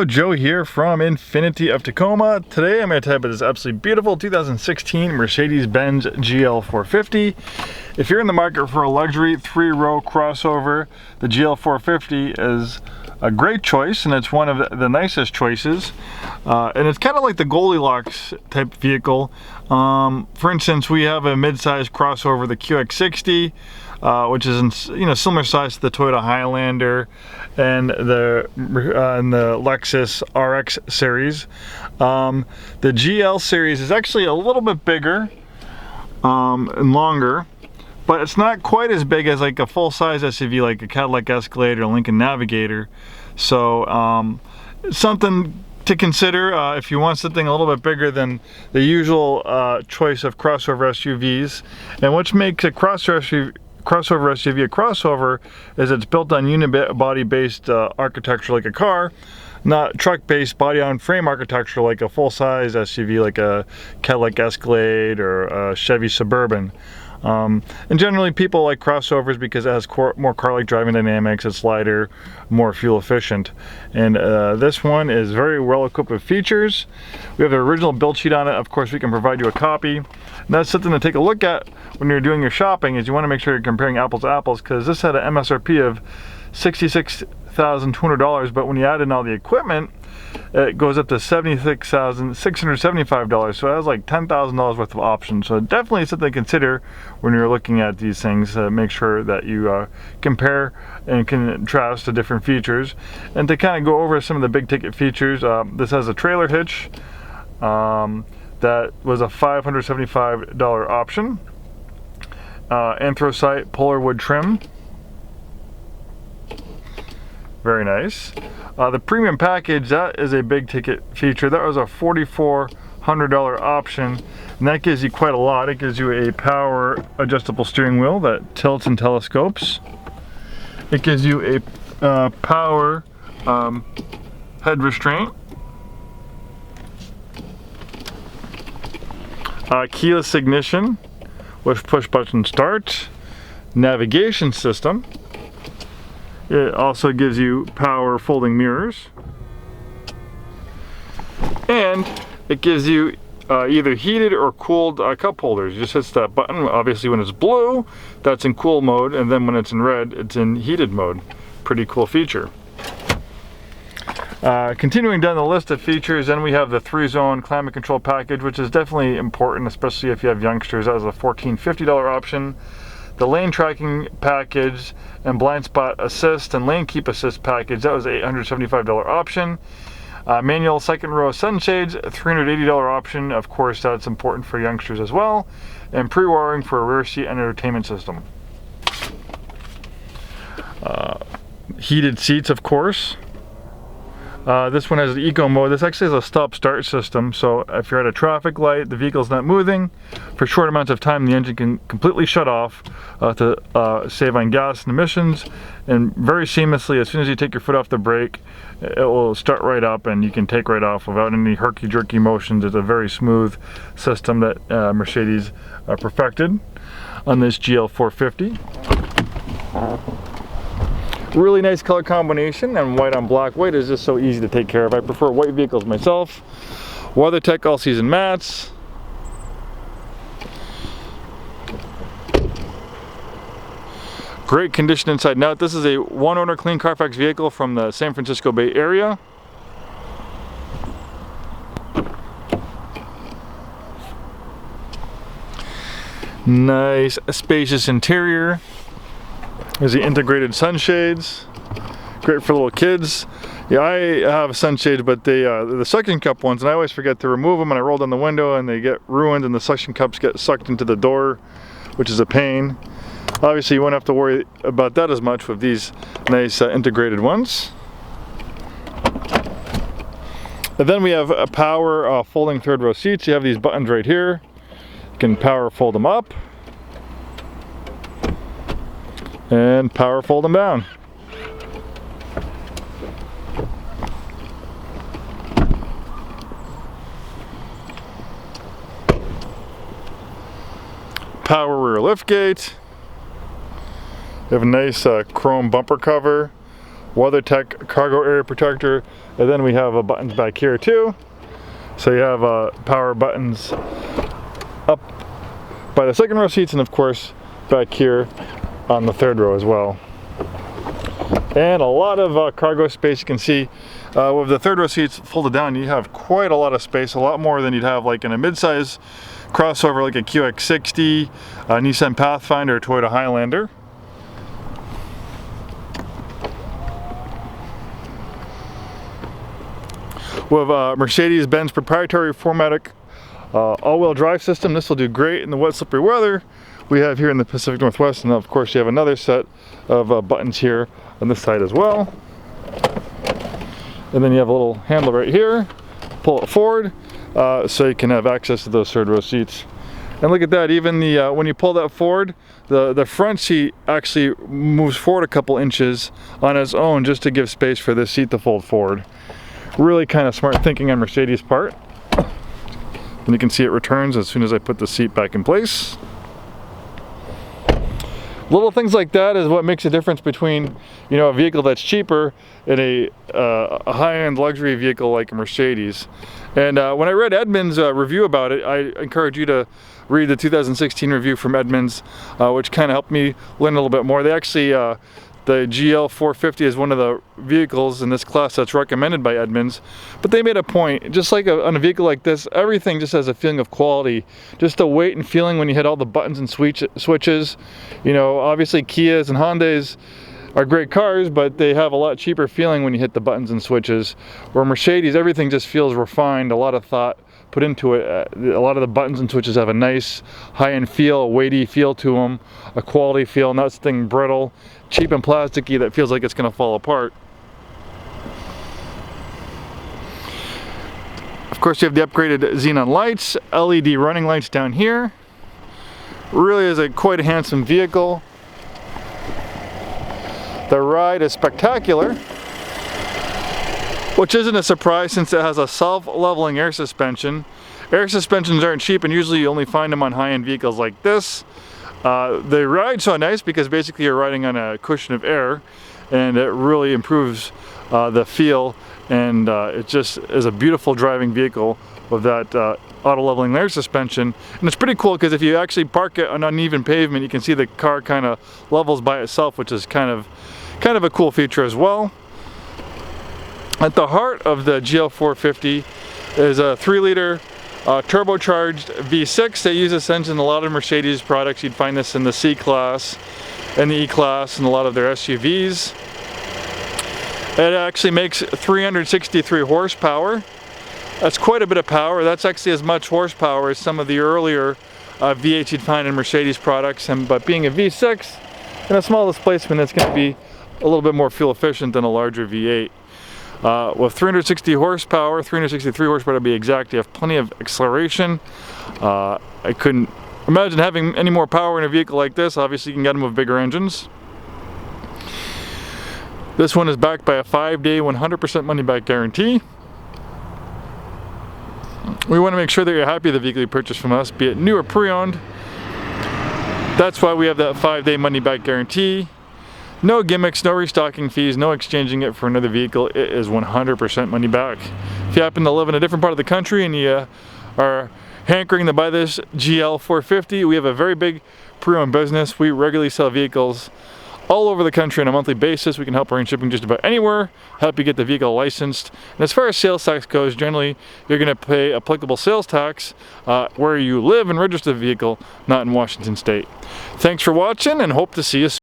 Hello, Joe here from Infiniti of Tacoma. Today I'm going to tell you about this absolutely beautiful 2016 Mercedes-Benz GL450. If you're in the market for a luxury 3-row crossover, the GL450 is a great choice, and it's one of the nicest choices. And it's kind of like the Goldilocks type vehicle. For instance, we have a mid-size crossover, the QX60, which is in, similar size to the Toyota Highlander and the Lexus RX series. The GL series is actually a little bit bigger and longer, but it's not quite as big as like a full-size SUV like a Cadillac Escalade or Lincoln Navigator. So something to consider if you want something a little bit bigger than the usual choice of crossover SUVs. And what makes a crossover SUV a crossover is it's built on unibody based architecture like a car, not truck-based body on frame architecture like a full-size SUV like a Cadillac Escalade or a Chevy Suburban. And generally people like crossovers because it has more car-like driving dynamics, it's lighter, more fuel efficient. And this one is very well equipped with features. We have the original build sheet on it. Of course, we can provide you a copy. And that's something to take a look at when you're doing your shopping, is you want to make sure you're comparing apples to apples, because this had an MSRP of $66,200, but when you add in all the equipment, it goes up to $76,675, so it has like $10,000 worth of options. So definitely something to consider when you're looking at these things. Make sure that you compare and contrast the different features. And to kind of go over some of the big ticket features, this has a trailer hitch that was a $575 option. Anthracite polar wood trim. Very nice. The premium package, that is a big ticket feature. That was a $4,400 option, and that gives you quite a lot. It gives you a power adjustable steering wheel that tilts and telescopes. It gives you a power head restraint. Keyless ignition with push button start. Navigation system. It also gives you power folding mirrors, and it gives you either heated or cooled cup holders. You just hit that button. Obviously when it's blue, that's in cool mode, and then when it's in red, it's in heated mode. Pretty cool feature. Continuing down the list of features, then we have the 3-zone climate control package, which is definitely important, especially if you have youngsters. That was a $1,450 option. The lane tracking package and blind spot assist and lane keep assist package, that was an $875 option. Manual second row sunshades, $380 option. Of course, that's important for youngsters as well. And pre-wiring for a rear seat and entertainment system. Heated seats, of course. This one has the eco mode. This actually has a stop-start system, so if you're at a traffic light, the vehicle's not moving, for short amounts of time the engine can completely shut off to save on gas and emissions, and very seamlessly, as soon as you take your foot off the brake, it will start right up and you can take right off without any herky-jerky motions. It's a very smooth system that Mercedes perfected on this GL450. Really nice color combination, and white on black. White is just so easy to take care of. I prefer white vehicles myself. WeatherTech all season mats. Great condition inside and out. This is a one-owner clean Carfax vehicle from the San Francisco Bay Area. Nice spacious interior. There's the integrated sunshades, great for little kids. Yeah, I have sunshades, but the suction cup ones, and I always forget to remove them, and I roll down the window and they get ruined and the suction cups get sucked into the door, which is a pain. Obviously you won't have to worry about that as much with these nice integrated ones. And then we have a power folding third row seats. You have these buttons right here. You can power fold them up and power fold them down. Power rear liftgate. You have a nice chrome bumper cover, WeatherTech cargo area protector, and then we have buttons back here too. So you have power buttons up by the second row seats, and of course back here on the third row as well. And a lot of cargo space. You can see with the third row seats folded down, you have quite a lot of space, a lot more than you'd have like in a mid-size crossover like a QX60, a Nissan Pathfinder, or Toyota Highlander. With Mercedes-Benz proprietary 4MATIC all-wheel drive system, this will do great in the wet, slippery weather we have here in the Pacific Northwest. And of course you have another set of buttons here on this side as well. And then you have a little handle right here, pull it forward so you can have access to those third row seats. And look at that, even the when you pull that forward, the front seat actually moves forward a couple inches on its own just to give space for this seat to fold forward. Really kind of smart thinking on Mercedes' part. And you can see it returns as soon as I put the seat back in place. Little things like that is what makes a difference between, you know, a vehicle that's cheaper and a high-end luxury vehicle like a Mercedes. And when I read Edmunds' review about it, I encourage you to read the 2016 review from Edmunds, which kind of helped me learn a little bit more. They actually, the GL450 is one of the vehicles in this class that's recommended by Edmunds, but they made a point, just like on a vehicle like this, everything just has a feeling of quality, just the weight and feeling when you hit all the buttons and switches. You know, obviously Kias and Hondas are great cars, but they have a lot cheaper feeling when you hit the buttons and switches. Where Mercedes, everything just feels refined, a lot of thought put into it. A lot of the buttons and switches have a nice high-end feel, a weighty feel to them, a quality feel, not something brittle, cheap and plasticky that feels like it's going to fall apart. Of course, you have the upgraded xenon lights, LED running lights down here. Really is quite a handsome vehicle. The ride is spectacular, which isn't a surprise since it has a self-leveling air suspension. Air suspensions aren't cheap, and usually you only find them on high-end vehicles like this. They ride so nice because basically you're riding on a cushion of air, and it really improves the feel, and it just is a beautiful driving vehicle with that auto-leveling air suspension. And it's pretty cool because if you actually park it on uneven pavement, you can see the car kind of levels by itself, which is kind of a cool feature as well. At the heart of the GL450 is a 3-liter turbocharged V6. They use this engine in a lot of Mercedes products. You'd find this in the C-Class and the E-Class and a lot of their SUVs. It actually makes 363 horsepower. That's quite a bit of power. That's actually as much horsepower as some of the earlier V8s you'd find in Mercedes products. But being a V6 and a small displacement, it's going to be a little bit more fuel efficient than a larger V8. With 363 horsepower to be exact, you have plenty of acceleration. I couldn't imagine having any more power in a vehicle like this. Obviously you can get them with bigger engines. This one is backed by a 5-day 100% money back guarantee. We want to make sure that you're happy with the vehicle you purchased from us, be it new or pre-owned. That's why we have that 5-day money back guarantee. No gimmicks, no restocking fees, no exchanging it for another vehicle. It is 100% money back. If you happen to live in a different part of the country and you are hankering to buy this GL450, we have a very big pre-owned business. We regularly sell vehicles all over the country on a monthly basis. We can help arrange shipping just about anywhere, help you get the vehicle licensed. And as far as sales tax goes, generally you're going to pay applicable sales tax where you live and register the vehicle, not in Washington State. Thanks for watching, and hope to see you soon.